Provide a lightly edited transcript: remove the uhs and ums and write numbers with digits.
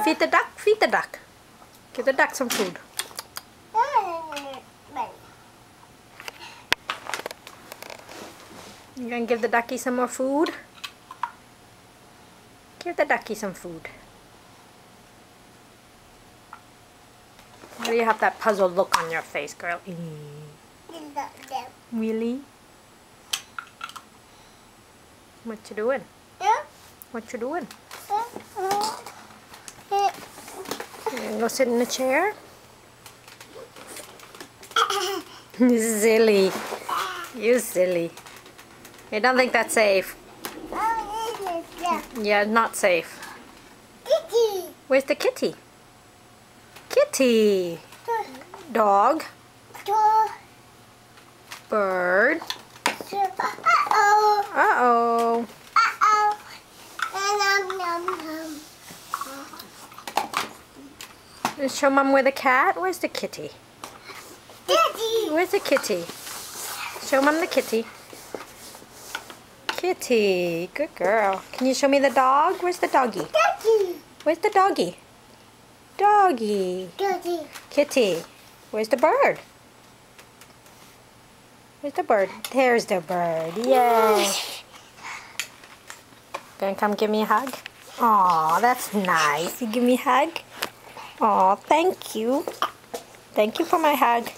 Feed the duck. Feed the duck. Give the duck some food. You gonna give the ducky some more food? Give the ducky some food. Why do you have that puzzled look on your face, girl? Really? What you doing? What you doing? You gonna go sit in the chair? Silly. You silly. I don't think that's safe. Yeah, not safe. Kitty. Where's the kitty? Kitty. Dog. Bird. Uh-oh. Uh-oh. Uh-oh. Show Mom where the cat. Where's the kitty? Kitty. Where's the kitty? Show Mom the kitty. Kitty. Good girl. Can you show me the dog? Where's the doggy? Kitty. Where's the doggy? Doggy. Kitty. Kitty. Where's the bird? Where's the bird? There's the bird. Yay. Gonna come give me a hug? Aw, that's nice. You give me a hug? Aw, thank you. Thank you for my hug.